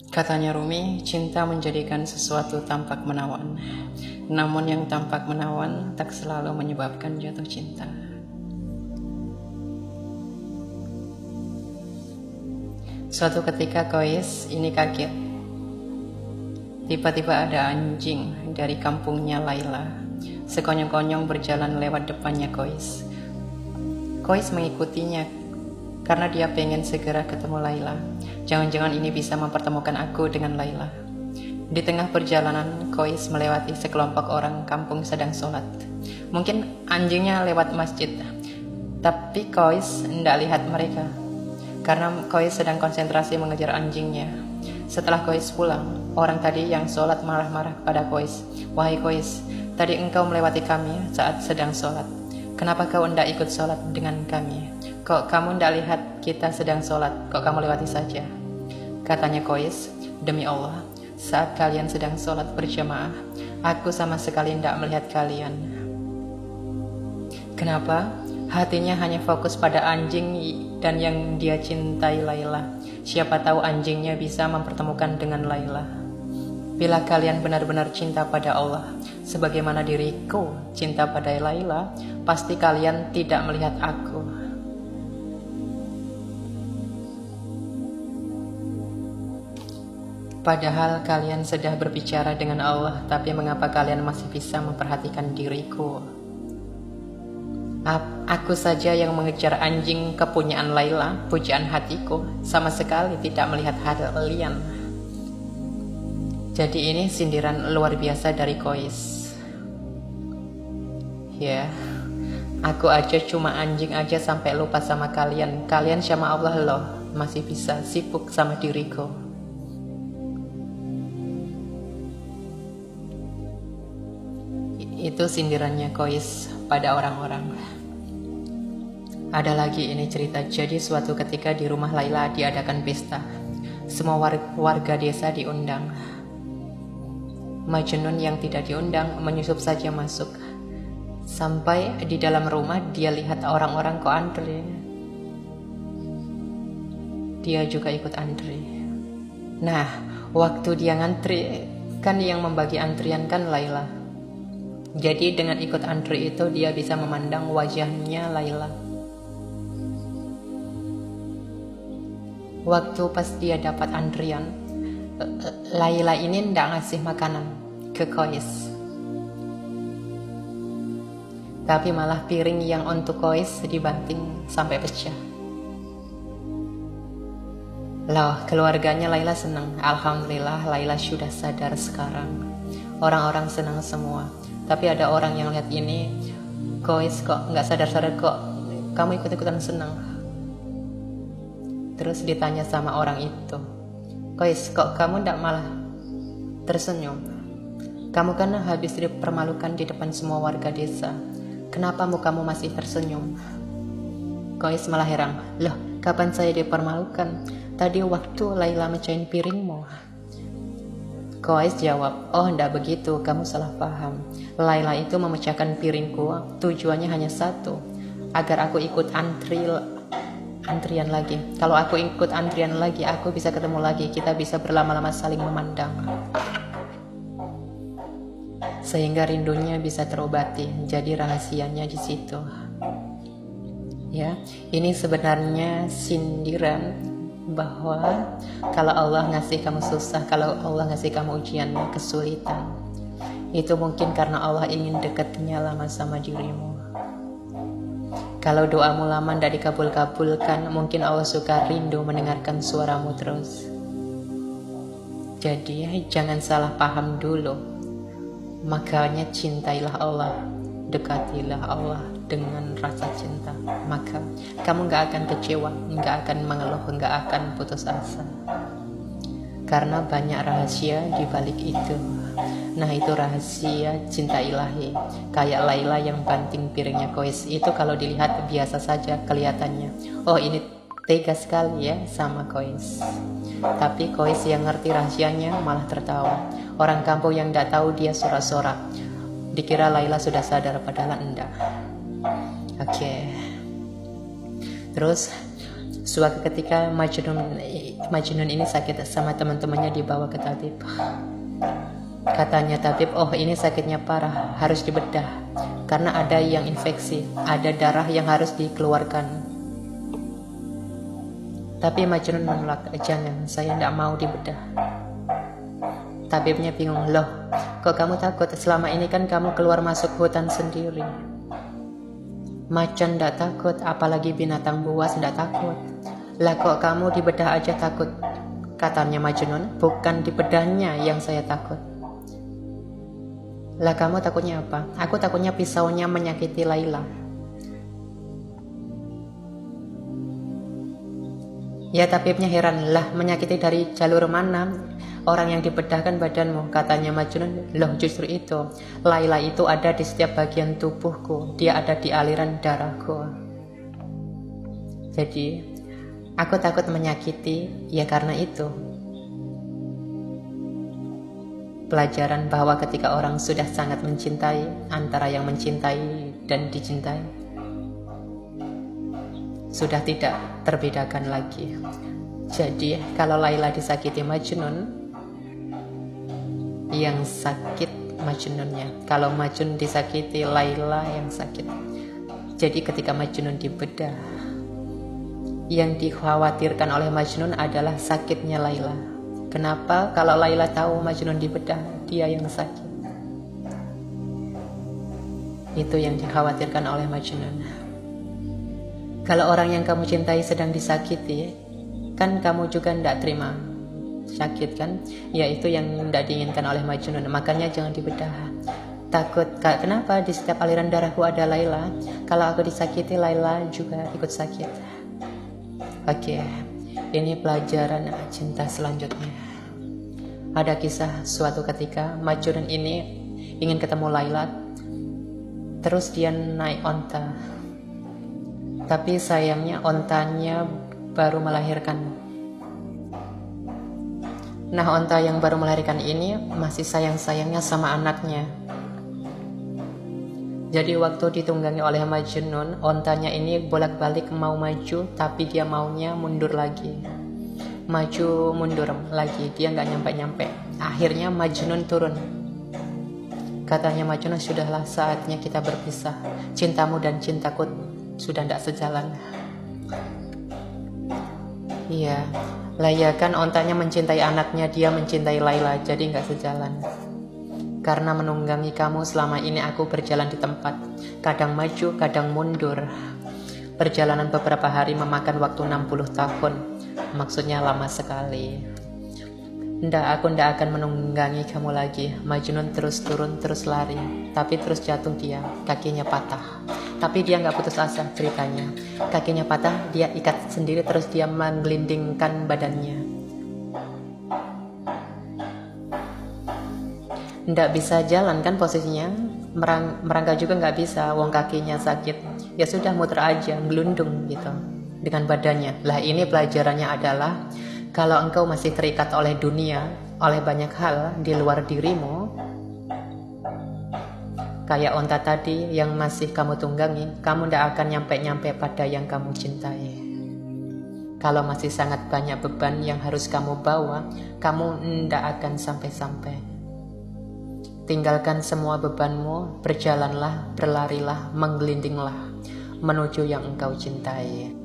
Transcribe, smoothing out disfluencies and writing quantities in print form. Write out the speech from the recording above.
Katanya Rumi, cinta menjadikan sesuatu tampak menawan. Namun yang tampak menawan tak selalu menyebabkan jatuh cinta. Suatu ketika Kois ini kaget. Tiba-tiba ada anjing dari kampungnya Laila sekonyong-konyong berjalan lewat depannya Kois. Kois mengikutinya karena dia pengen segera ketemu Laila. Jangan-jangan ini bisa mempertemukan aku dengan Laila. Di tengah perjalanan, Kois melewati sekelompok orang kampung sedang sholat. Mungkin anjingnya lewat masjid, tapi Kois tidak lihat mereka karena Kois sedang konsentrasi mengejar anjingnya. Setelah Kois pulang, orang tadi yang sholat marah-marah pada Kois. Wahai Kois, tadi engkau melewati kami saat sedang sholat. Kenapa kau tidak ikut sholat dengan kami? Kok kamu tidak lihat kita sedang sholat? Kok kamu lewati saja? Katanya Kois, demi Allah, saat kalian sedang sholat berjamaah, aku sama sekali tidak melihat kalian. Kenapa? Hatinya hanya fokus pada anjing dan yang dia cintai Laila. Siapa tahu anjingnya bisa mempertemukan dengan Laila. Bila kalian benar-benar cinta pada Allah, sebagaimana diriku cinta pada Laila, pasti kalian tidak melihat aku. Padahal kalian sedang berbicara dengan Allah, tapi mengapa kalian masih bisa memperhatikan diriku? Aku saja yang mengejar anjing kepunyaan Laila, pujaan hatiku, sama sekali tidak melihat kalian. Jadi ini sindiran luar biasa dari Kois. Ya, aku aja cuma anjing aja sampai lupa sama kalian. Kalian sama Allah loh, masih bisa sibuk sama diriku. Itu sindirannya Kois pada orang-orang. Ada lagi ini cerita. Jadi suatu ketika di rumah Laila diadakan pesta. Semua warga desa diundang. Majnun yang tidak diundang menyusup saja masuk. Sampai di dalam rumah dia lihat orang-orang kok antri. Dia juga ikut antri. Nah, waktu dia ngantri, kan yang membagi antrian kan Laila. Jadi dengan ikut antri itu dia bisa memandang wajahnya Laila. Waktu pas dia dapat antrian, Laila ini tidak ngasih makanan ke Kois, tapi malah piring yang untuk Kois dibanting sampai pecah. Loh, keluarganya Laila senang. Alhamdulillah Laila sudah sadar sekarang. Orang-orang senang semua. Tapi ada orang yang lihat ini, Kois kok nggak sadar-sadar, kok kamu ikut-ikutan senang. Terus ditanya sama orang itu, Kois kok kamu nggak malah tersenyum? Kamu kan habis dipermalukan di depan semua warga desa. Kenapa mukamu masih tersenyum? Kois malah heran, loh kapan saya dipermalukan? Tadi waktu Laila mecahin piringmu. Kois jawab, oh ndak begitu, kamu salah paham. Laila itu memecahkan piringku, tujuannya hanya satu, agar aku ikut antrian lagi. Kalau aku ikut antrian lagi, aku bisa ketemu lagi, kita bisa berlama-lama saling memandang. Sehingga rindunya bisa terobati, jadi rahasianya di situ. Ya, ini sebenarnya sindiran bahwa kalau Allah ngasih kamu susah, kalau Allah ngasih kamu ujian, kesulitan, itu mungkin karena Allah ingin dekatnya lama sama dirimu. Kalau doamu lama tidak dikabul-kabulkan, mungkin Allah suka rindu mendengarkan suaramu terus. Jadi jangan salah paham dulu. Makanya cintailah Allah, dekatilah Allah dengan rasa cinta, maka kamu gak akan kecewa, gak akan mengeluh, gak akan putus asa, karena banyak rahasia di balik itu. Nah, itu rahasia cinta ilahi. Kayak Laila yang banting piringnya Kois, itu kalau dilihat biasa saja kelihatannya, oh ini tega sekali ya sama Kois. Tapi Kois yang ngerti rahasianya malah tertawa. Orang kampung yang gak tahu dia sorak-sorak, dikira Laila sudah sadar, padahal enggak. Oke. Terus Suatu ketika Majnun ini sakit sama teman-temannya, dibawa ke tabib. Katanya tabib, oh ini sakitnya parah, harus dibedah karena ada yang infeksi, ada darah yang harus dikeluarkan. Tapi Majnun menolak, jangan, saya tidak mau dibedah. Tabibnya bingung, loh kok kamu takut? Selama ini kan kamu keluar masuk hutan sendiri. Macan tidak takut, apalagi binatang buas tidak takut. Lah kok kamu dibedah aja takut? Katanya Majnun, bukan dibedahnya yang saya takut. Lah kamu takutnya apa? Aku takutnya pisaunya menyakiti Laila. Ya tabibnya heran, lah menyakiti dari jalur mana? Orang yang dibedahkan badanmu. Katanya Majnun, loh justru itu, Laila itu ada di setiap bagian tubuhku, dia ada di aliran darahku. Jadi aku takut menyakiti, ya karena itu. Pelajaran bahwa ketika orang sudah sangat mencintai, antara yang mencintai dan dicintai sudah tidak terbedakan lagi. Jadi kalau Laila disakiti Majnun, yang sakit Majnunnya. Kalau Majnun disakiti, Laila yang sakit. Jadi ketika Majnun dibedah, yang dikhawatirkan oleh Majnun adalah sakitnya Laila. Kenapa? Kalau Laila tahu Majnun dibedah, dia yang sakit. Itu yang dikhawatirkan oleh Majnun. Kalau orang yang kamu cintai sedang disakiti, kan kamu juga tidak terima sakit kan? Ya itu yang tidak diinginkan oleh Majnun. Makanya jangan dibedah. Takut, kenapa di setiap aliran darahku ada Laila? Kalau aku disakiti, Laila juga ikut sakit. Oke, ini pelajaran cinta selanjutnya. Ada kisah suatu ketika Majnun ini ingin ketemu Laila, terus dia naik onta. Tapi sayangnya ontanya baru melahirkan. Nah, onta yang baru melahirkan ini masih sayang-sayangnya sama anaknya. Jadi waktu ditunggangi oleh Majnun, ontanya ini bolak-balik mau maju, tapi dia maunya mundur lagi. Maju mundur lagi, dia nggak nyampe-nyampe. Akhirnya Majnun turun. Katanya Majnun, sudahlah saatnya kita berpisah. Cintamu dan cintaku sudah tidak sejalan. Iya, lah ya kan ontanya mencintai anaknya, dia mencintai Laila, jadi nggak sejalan. Karena menunggangi kamu selama ini aku berjalan di tempat, kadang maju, kadang mundur. Perjalanan beberapa hari memakan waktu 60 tahun, maksudnya lama sekali. Aku ndak akan menunggangi kamu lagi. Majnun terus turun, terus lari, tapi terus jatuh dia, kakinya patah. Tapi dia nggak putus asa ceritanya. Kakinya patah, dia ikat sendiri, terus dia menggelindingkan badannya. Nggak bisa jalan kan posisinya, merangkak juga nggak bisa, wong kakinya sakit. Ya sudah muter aja, gelundung gitu dengan badannya. Lah ini pelajarannya adalah kalau engkau masih terikat oleh dunia, oleh banyak hal di luar dirimu, kayak onta tadi yang masih kamu tunggangi, kamu tidak akan nyampe-nyampe pada yang kamu cintai. Kalau masih sangat banyak beban yang harus kamu bawa, kamu tidak akan sampai-sampai. Tinggalkan semua bebanmu, berjalanlah, berlarilah, menggelindinglah menuju yang engkau cintai.